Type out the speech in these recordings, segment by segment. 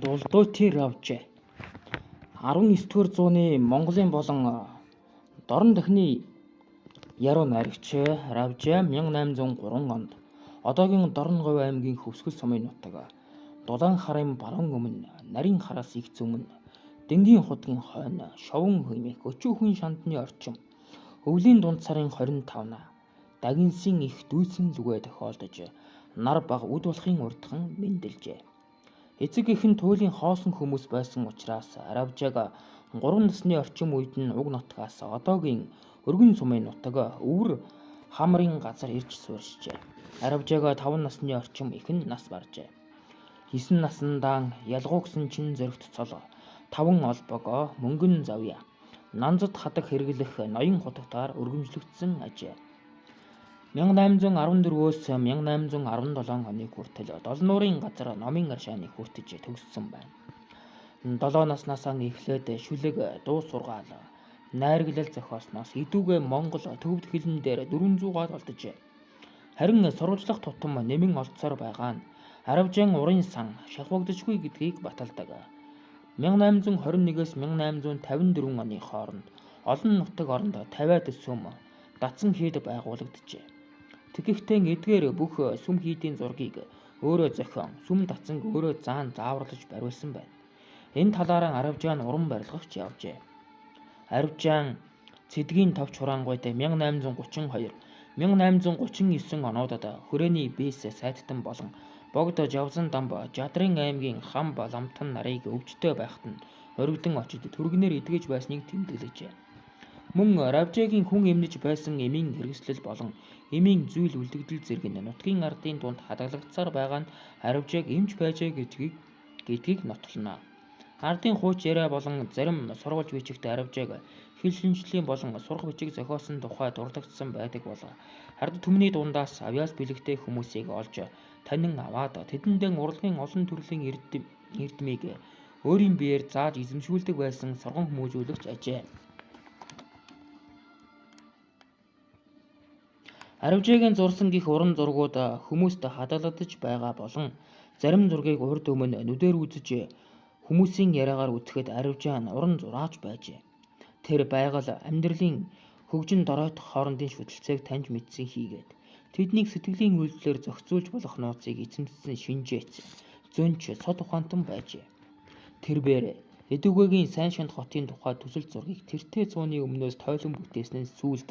Дулдуутын равжээ 19-р зууны Монголын болон Дорн дахины яруу найрагч Равжаа 1803 онд одоогийн Дорноговь аймгийн Хөвсгөл сумын нутаг Дулаан харын баруун өмнө нарийн хараас их зүүн Дэнгийн худгийн хойно шовон хэмээх өчүүхэн шандны орчим өвлийн дунд сарын 25-на дагинсын их дүүсэн лүгэ тохиолдож нар баг үд болохын урдхан мэндэлжээ. Эцэг их нь туйлын хоосон хүмүүс байсан учраас Равжааг 3 насны орчим үед нь уг нутгаас одоогийн өргөн сумын нутаг өвөр хамрын газар ирж суурьшжээ. Равжааг 5 насны орчим их нь нас баржээ. 9 наснdaa ялгуугсан чин зөрөгт цол 5 олбог мөнгөн завья нанзад хадаг хэрэглэх ноён хутагтаар өргөмжлөгдсөн ажээ. 1814-өөс 1817 оны хүртэл Долон нуурын газар номын аршааны хүртэж төгссөн байна. 7 наснаас эхлээд шүлэг, дуу сургаал, найрглал зохиосноос идүүгээ Монгол төвд хэлэн дээр 400-аар олдож харин сурвалжлах тутам нэмэн олдсоор байгаа нь Равжаан урын сан шалгуугдажгүй гэдгийг баталдаг. 1821-ээс 1854 оны хооронд олон нутаг оронд 50-аад сүм датсан хийд байгуулагджээ. Тэгэхдээ эдгээр бүх сүм хийдийн зургийг өөрөө зохион сүм датсанг өөрөө заан зааварлаж бариулсан байна. Энэ талаараа Равжаан уран барилгагч явжээ. Равжаан цэдгийн товч хураангуйд 1832, 1839 онуудад хүрээний бэс сайтан болон богд жавсан дамб Жадрын аймгийн хам ламтан нарыг өвчтөй байхад нь оргидон очид түргэнээр идгэж байсныг тэмдэглэжээ. Мөн Равжаагийн хүн эмнэж байсан эмийн хэрэгслэл болон эмийн зүйл үлдэгдэл зэрэг нутгийн ардын дунд хадгалагдсаар байгаа нь Равжааг эмч байжээ гэдгийг нотолно. Ардын хууч яриа болон зарим сурвалж бичигт Равжааг хэл шинжлэлийн болон сурах бичиг зохиосон тухай дурддагдсан байдаг бол ард түмний дундаас авяас бэлэгтэй хүмүүсийг олж танин аваад тэдэндээ урлагийн олон төрлийн эрдмийг өөрийн биеэр зааж эзэмшүүлдэг байсан соргон хүмүүжүүлэгч ажээ. Равжаагийн зурсан гих уран зургууд хүмүүст хадгалагдаж байгаа болон зарим зургийг урд өмнө нүдээр үзэж хүмүүсийн яриагаар үзэхэд Равжаа нь уран зураач байжээ. Тэр байгаль амьдралын хөгжин доройтох хоорондын шүтэлцээг таньж мэдсэн хийгээд тэднийг сэтгэлийн үйлдэлээр зохицуулж болох нууцыг эзэмдсэн шинжээц зөнч сод ухаантан байжээ. Тэрбээр Эдүгээгийн сайн шанд хотын тухай төсөл зургийг тэртээ цууны өмнөөс тойлон бүтээснээс сүүлд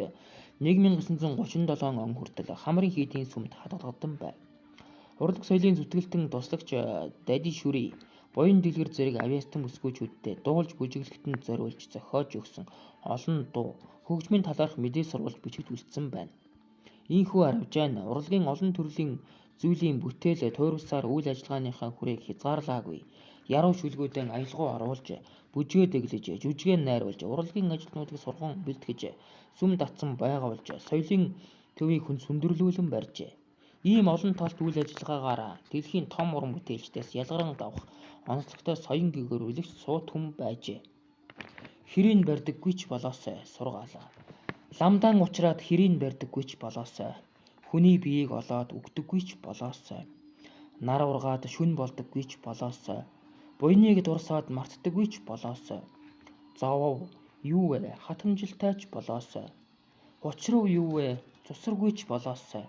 1937 он хүртэл хамрын хийдийн сүмд хадгалагдсан байв. Урлаг соёлын зүтгэлтэн туслагч Дади Шүри буян дэлгэр зэрэг авиастан бүсгүйчүүдтэй дуулж бүжиглэхтэнд зориулж зохиож өгсөн олон дуу хөгжмийн талаарх мэдээ сурвалж бичигдүүлсэн байна. Ийхүү Равжаан урлагийн олон төрлийн зүйлийн бүтээл туйруулсаар үйл ажиллагааныхаа хүрээг хязгаарлаагүй. Яруу шүлгүүдэн аялгау оруулж, бүжгээ дэглэж, жүжигээ найруулж, урлагийн ажилтнуудыг сурган бэлтгэж, сүм датсан байгуулж, соёлын төвийг сүндэрлүүлэн барьжээ. Ийм олон талт үйл ажиллагаагаар дэлхийн том уран бүтээлчдээс ялгаран давах онцлогтой соён гэгэрүүлэгч сууд хүм байжээ. Хэрийн барьдаггүй ч болоосой сургаал. Ламдаан учраад хэрийн барьдаггүй ч болоосой. Хүний биеийг олоод үгдэггүй ч болоосой. Нар ургаад шүн болдоггүй ч болоосой. Буйныг дурсаад мартдаггүй ч болоосой. Зовов юу вэ? Хатамжилтай ч болоосой. Учрав юу вэ? Цусаргүй ч болоосой.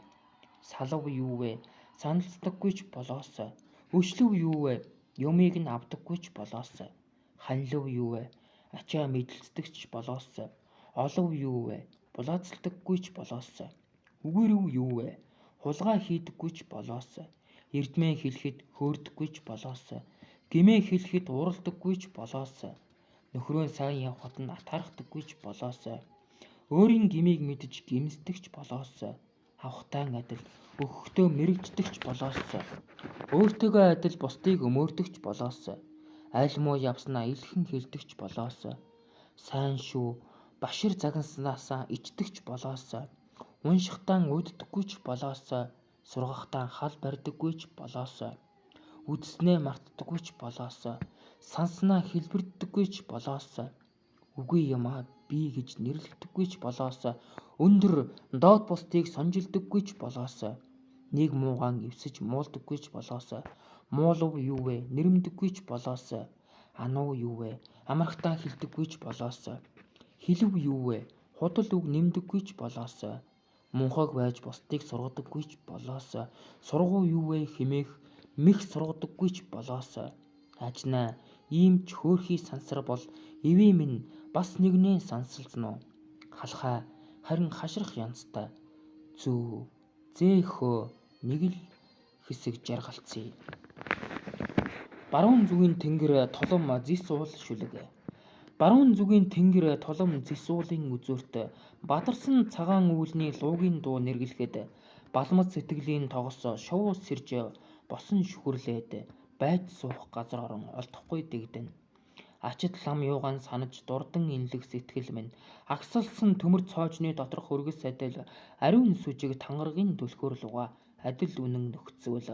Салав юу вэ? Саналцдаггүй ч болоосой. Өшлөв юу вэ? Юмыг нь авдаггүй ч болоосой. Ханлив юу вэ? Ачаа мэдлцдэг ч болоосой. Олов юу вэ? Булаацалдаггүй ч болоосой. Үгэрв юу вэ? Хулгай хийдэггүй ч болоосой. Эрдмээ хэлэхэд хөөрдөггүй ч болоосой. Гэмээ хэлэхэд уралдаггүй ч болоосой. Нөхрөө сайн явхад нь атаархдаггүй ч болоосой. Өөрийн гмийг мэдж гимсдэг ч болоосой. Авахтай адил өгөхдөө мэрэгждэг ч болоосой. Өөртөөгөө адил бусдыг өмөөрдөг ч болоосой. Аль муу явснаа илхэн хэлдэг ч болоосой. Сайн шүү, башир загнаснасаа ичдэг ч болоосой. Уншихтаа уддаггүй ч болоосой. Сургахтаа хал барьдаггүй ч болоосой. Үдснээ мартдаггүй ч болоосой. Санснаа хэлбэрддэггүй ч болоосой. Үгүй юмаа би гэж нэрлэгдэггүй ч болоосой. Өндөр доод бусдыг сонжилдоггүй ч болоосой. Нэг муугаан эвсэж муулдаггүй ч болоосой. Муулав юу вэ? Нэрэмдэггүй ч болоос. Ануу юу вэ? Амархтаа хилдэггүй ч болоос. Хилв юу вэ? Худал үг нэмдэггүй ч болоос. Мунхаг байж бусдыг сургадаггүй ч болоос. Сургуу юу вэ хэмээх мэх сургадаггүй ч болоос. Ажнаа ийм ч хөөрхий сансар бол ивээ минь бас нэгнээ сансалзан уу? Халхаа харин хашрах янзтай. Зүү зэөхөө нэг л хэсэг жаргалцъя. Баруун зүгийн тэнгэр толом зис уул шүлэг. Баруун зүгийн тэнгэр толом зис уулын үзүүрт бадарсан цагаан үүлний луугийн дуу нэргэлэхэд балмад сэтгэлийн тогос шувуу сэрж босон шүхүрлээд байж суух газар орон олдохгүй дэгдэнэ. Ачид лам юугаан санаж дурдан инлэх сэтгэл минь агсалсан төмөр цоожны доторх өргөс адил ариун сүжиг тангаргийн түлхүүр луга адил үнэн нөхцөвөл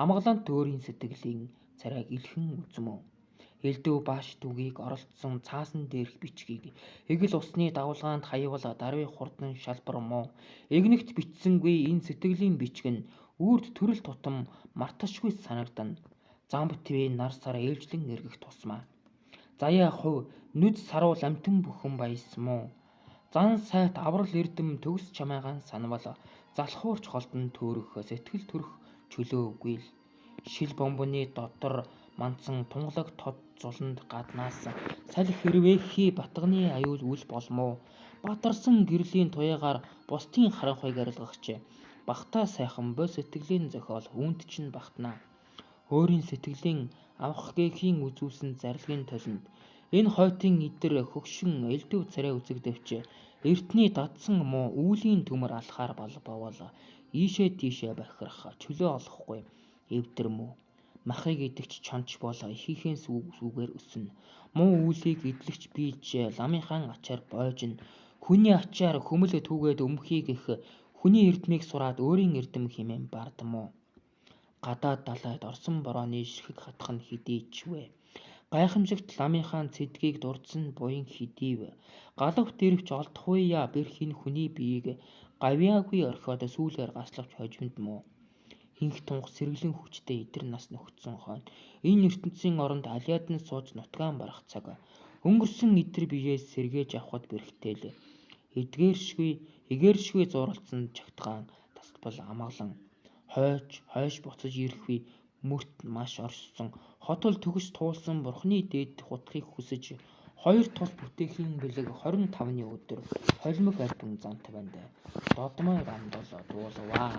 амгалант өөрийн сэтгэлийн царайг илхэн үзмөө. Элдв бааш түгийг оролцсон цаасан дээрх бичгийг эгэл усны давлгаанд хаявал даруй хурдан шалбар муу эгнэгт бичсэнгүй энэ сэтгэлийн бичг нь үрд төрөл тутам марташгүй санагдана. Замб твээ нар сар ээлжлэн эргэх тусмаа. Заяа хувь нүд саруул амтэн бүхэн баясмуу. Зан сайт аврал эрдэм төгс чамайгаан санвал залхуурч холдон төөрөх сэтгэл төрөх чөлөө үгүй л. Шил бомбоны дотор манцсан тунгалаг тод зуланд гаднаас салхи хэрвээхий батганы аюул үл болмоо. Батарсан гэрлийн туяагаар бусдын харанхуйг арилгагч бахта сайхан бо сэтгэлийн зохиол үүнд чинь багтана. Өөрийн сэтгэлийн авах гээхийн үзүүлсэн зарлагын толинд энэ хойтын идэр хөгшин элдв царай үзэгдэвч эртний дадсан муу үүлийн төмөр алхаар бовол ийшээ тийшээ бахирах чөлөө олохгүй эвдэрмүү. Махыг идэгч чонч бол ихийнхээ сүгээр өснө. Муу үүлийг идлэгч бийж ламынхаан ачаар бойжин. Хүний ачаар хүмүл түүгээд өмхийг их хүний эрдмийг сураад өөрийн эрдэм хэмээн бардамуу. Гадаад далайд орсон борооны ширхэг хатах нь хидийч вэ? Гайхамшигт ламынхаан цэдгийг дурдсан буян хидийв. Галавт ирвч олдохгүй бэрхийн хүний биеийг гавьяагүй орхиод сүүлээр гаславч хожимд муу. Хинх тунх сэргэлэн хүчтэй идэр нас нөхцсөн хойно энэ ертөнцийн оронд алиад нь сууж нутгаан барах цаг. Өнгөрсөн идэр биеэс сэргээж авахд бэрхтэл эдгээршгүй зууралцсан чагтгаан тасбал амгалан хойш буцаж ирэхүй мөрт маш оршсон хотол төгс туулсан бурхны дээд хутгийг хүсэж хоёр тус бүтээхийн бэлэг 25-ны өдөр холимог альбом зан тавинд додмой рамдол дуулваа.